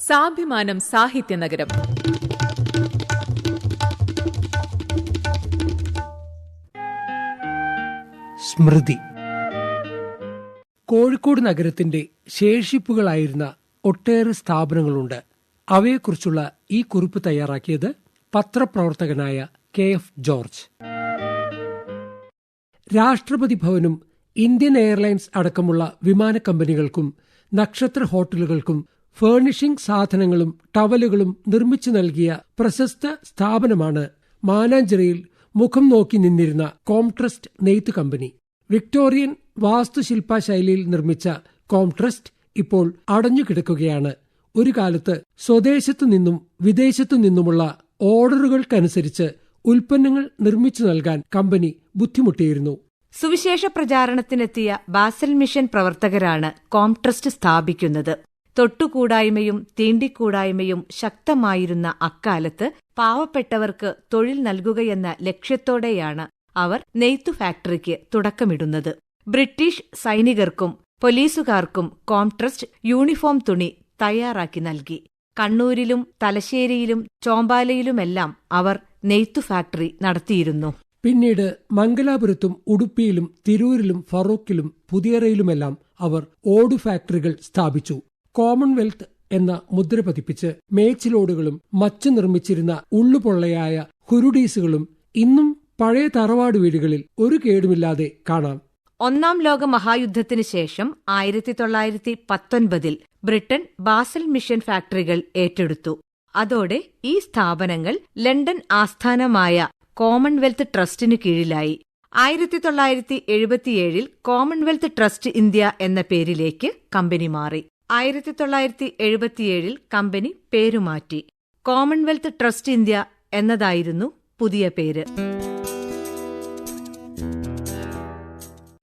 സാഭിമാനം സാഹിത്യനഗരം. സ്മൃതി. കോഴിക്കോട് നഗരത്തിന്റെ ശേഷിപ്പുകളായിരുന്ന ഒട്ടേറെ സ്ഥാപനങ്ങളുണ്ട്. അവയെക്കുറിച്ചുള്ള ഈ കുറിപ്പ് തയ്യാറാക്കിയത് പത്രപ്രവർത്തകനായ KF ജോർജ്. രാഷ്ട്രപതി ഭവനും ഇന്ത്യൻ എയർലൈൻസ് അടക്കമുള്ള വിമാന കമ്പനികൾക്കും നക്ഷത്ര ഹോട്ടലുകൾക്കും ഫേർണിഷിംഗ് സാധനങ്ങളും ടവലുകളും നിർമ്മിച്ചു നൽകിയ പ്രശസ്ത സ്ഥാപനമാണ് മാനാഞ്ചിറയിൽ മുഖം നോക്കി നിന്നിരുന്ന കോംട്രസ്റ്റ് നെയ്ത്ത് കമ്പനി. വിക്ടോറിയൻ വാസ്തുശില്പ ശൈലിയിൽ നിർമ്മിച്ച കോംട്രസ്റ്റ് ഇപ്പോൾ അടഞ്ഞുകിടക്കുകയാണ്. ഒരു കാലത്ത് സ്വദേശത്തു നിന്നും വിദേശത്തു നിന്നുമുള്ള ഓർഡറുകൾക്കനുസരിച്ച് ഉൽപ്പന്നങ്ങൾ നിർമ്മിച്ചു നൽകാൻ കമ്പനി ബുദ്ധിമുട്ടിയിരുന്നു. സുവിശേഷ പ്രചാരണത്തിനെത്തിയ ബാസൽ മിഷൻ പ്രവർത്തകരാണ് കോംട്രസ്റ്റ് സ്ഥാപിക്കുന്നത്. തൊട്ടുകൂടായ്മയും തീണ്ടിക്കൂടായ്മയും ശക്തമായിരുന്ന അക്കാലത്ത് പാവപ്പെട്ടവർക്ക് തൊഴിൽ നൽകുകയെന്ന ലക്ഷ്യത്തോടെയാണ് അവർ നെയ്ത്തു ഫാക്ടറിക്ക് തുടക്കമിടുന്നത്. ബ്രിട്ടീഷ് സൈനികർക്കും പോലീസുകാർക്കും കോംട്രസ്റ്റ് യൂണിഫോം തുണി തയ്യാറാക്കി നൽകി. കണ്ണൂരിലും തലശ്ശേരിയിലും ചോമ്പാലയിലുമെല്ലാം അവർ നെയ്ത്തു ഫാക്ടറി നടത്തിയിരുന്നു. പിന്നീട് മംഗലാപുരത്തും ഉടുപ്പിയിലും തിരൂരിലും ഫറൂഖിലും പുതിയറയിലുമെല്ലാം അവർ ഓടു ഫാക്ടറികൾ സ്ഥാപിച്ചു. കോമൺവെൽത്ത് എന്ന മുദ്ര പതിപ്പിച്ച് മേച്ചിലോടുകളും മച്ചു നിർമ്മിച്ചിരുന്ന ഉള്ളുപൊള്ളയായ ഹുരുഡീസുകളും ഇന്നും പഴയ തറവാട് വീടുകളിൽ ഒരു കേടുമില്ലാതെ കാണാം. ഒന്നാം ലോക മഹായുദ്ധത്തിനു ശേഷം 1919 ബ്രിട്ടൻ ബാസൽ മിഷൻ ഫാക്ടറികൾ ഏറ്റെടുത്തു. അതോടെ ഈ സ്ഥാപനങ്ങൾ ലണ്ടൻ ആസ്ഥാനമായ കോമൺവെൽത്ത് ട്രസ്റ്റിനു കീഴിലായി. 1977 കോമൺവെൽത്ത് ട്രസ്റ്റ് ഇന്ത്യ എന്ന പേരിലേക്ക് കമ്പനി മാറി. 1977 കമ്പനി പേരുമാറ്റി. കോമൺവെൽത്ത് ട്രസ്റ്റ് ഇന്ത്യ എന്നതായിരുന്നു പുതിയ പേര്.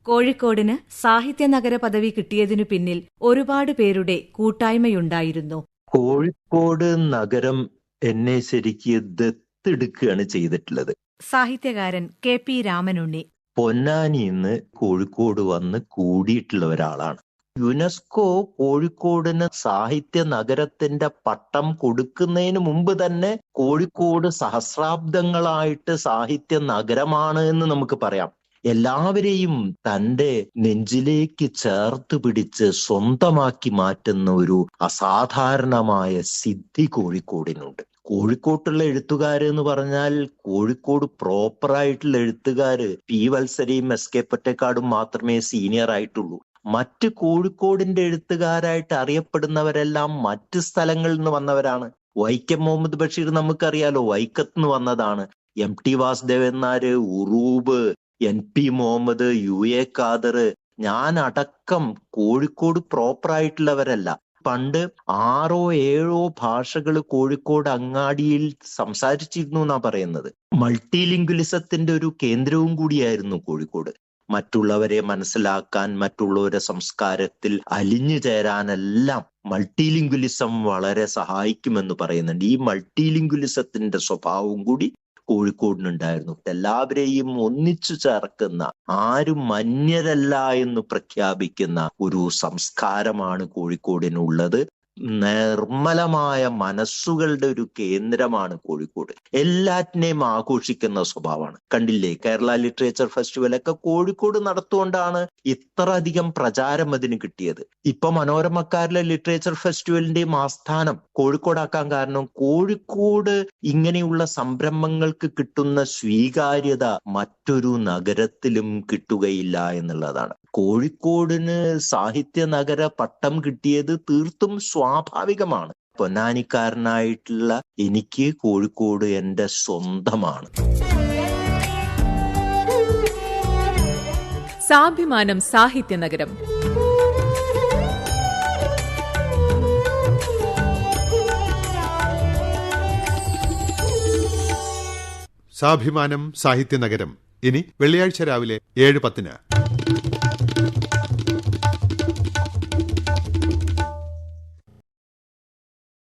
കോഴിക്കോടിന് സാഹിത്യനഗര പദവി കിട്ടിയതിനു പിന്നിൽ ഒരുപാട് പേരുടെ കൂട്ടായ്മയുണ്ടായിരുന്നു. കോഴിക്കോട് നഗരം എന്നെ ശരിക്ക് ദത്തെടുക്കുകയാണ് ചെയ്തിട്ടുള്ളത്. സാഹിത്യകാരൻ KP രാമനുണ്ണി പൊന്നാനിന്ന് കോഴിക്കോട് വന്ന് കൂടിയിട്ടുള്ള ഒരാളാണ്. യുനെസ്കോ കോഴിക്കോടിന് സാഹിത്യ നഗരത്തിന്റെ പട്ടം കൊടുക്കുന്നതിന് മുമ്പ് തന്നെ കോഴിക്കോട് സഹസ്രാബ്ദങ്ങളായിട്ട് സാഹിത്യ നഗരമാണ് എന്ന് നമുക്ക് പറയാം. എല്ലാവരെയും തന്റെ നെഞ്ചിലേക്ക് ചേർത്ത് പിടിച്ച് സ്വന്തമാക്കി മാറ്റുന്ന ഒരു അസാധാരണമായ സിദ്ധി കോഴിക്കോടിനുണ്ട്. കോഴിക്കോട്ടുള്ള എഴുത്തുകാര് എന്ന് പറഞ്ഞാൽ കോഴിക്കോട് പ്രോപ്പറായിട്ടുള്ള എഴുത്തുകാര് P. വത്സരയും SK പൊറ്റക്കാടും മാത്രമേ സീനിയർ ആയിട്ടുള്ളൂ. മറ്റ് കോഴിക്കോടിന്റെ എഴുത്തുകാരായിട്ട് അറിയപ്പെടുന്നവരെല്ലാം മറ്റ് സ്ഥലങ്ങളിൽ നിന്ന് വന്നവരാണ്. വൈക്കം മുഹമ്മദ് ബഷീർ നമുക്കറിയാലോ, വൈക്കത്ത് നിന്ന് വന്നതാണ്. MT Vasudevan Nair, Uroob, NP Muhammad, UA Khader, ഞാൻ അടക്കം കോഴിക്കോട് പ്രോപ്പറായിട്ടുള്ളവരല്ല. പണ്ട് 6 or 7 ഭാഷകൾ കോഴിക്കോട് അങ്ങാടിയിൽ സംസാരിച്ചിരുന്നു എന്നാ പറയുന്നത്. മൾട്ടിലിംഗ്വിലിസത്തിന്റെ ഒരു കേന്ദ്രവും കൂടിയായിരുന്നു കോഴിക്കോട്. മറ്റുള്ളവരെ മനസ്സിലാക്കാൻ, മറ്റുള്ളവരുടെ സംസ്കാരത്തിൽ അലിഞ്ഞു ചേരാനെല്ലാം മൾട്ടിലിംഗ്വിലിസം വളരെ സഹായിക്കുമെന്ന് പറയുന്നുണ്ട്. ഈ മൾട്ടിലിംഗ്വിലിസത്തിന്റെ സ്വഭാവം കൂടി കോഴിക്കോടിനുണ്ടായിരുന്നു. എല്ലാവരെയും ഒന്നിച്ചു ചേർക്കുന്ന, ആരും മന്യരല്ല എന്ന് പ്രഖ്യാപിക്കുന്ന ഒരു സംസ്കാരമാണ് കോഴിക്കോടിനുള്ളത്. നിർമ്മലമായ മനസ്സുകളുടെ ഒരു കേന്ദ്രമാണ് കോഴിക്കോട്. എല്ലാറ്റിനെയും ആഘോഷിക്കുന്ന സ്വഭാവമാണ്. കണ്ടില്ലേ, കേരള ലിറ്ററേച്ചർ ഫെസ്റ്റിവലൊക്കെ കോഴിക്കോട് നടത്തുകൊണ്ടാണ് ഇത്ര അധികം പ്രചാരം അതിന് കിട്ടിയത്. ഇപ്പൊ മനോരമക്കാരിലെ ലിറ്ററേച്ചർ ഫെസ്റ്റിവലിന്റെയും ആസ്ഥാനം കോഴിക്കോടാക്കാൻ കാരണം കോഴിക്കോട് ഇങ്ങനെയുള്ള സംരംഭങ്ങൾക്ക് കിട്ടുന്ന സ്വീകാര്യത മറ്റൊരു നഗരത്തിലും കിട്ടുകയില്ല എന്നുള്ളതാണ്. കോഴിക്കോടിന് സാഹിത്യ നഗര പട്ടം കിട്ടിയത് തീർത്തും സ്വാഭാവികമാണ്. പൊന്നാനിക്കാരനായിട്ടുള്ള എനിക്ക് കോഴിക്കോട് എന്റെ സ്വന്തമാണ്. സാഭിമാനം സാഹിത്യനഗരം. സാഭിമാനം സാഹിത്യനഗരം ഇനി വെള്ളിയാഴ്ച രാവിലെ 7:10.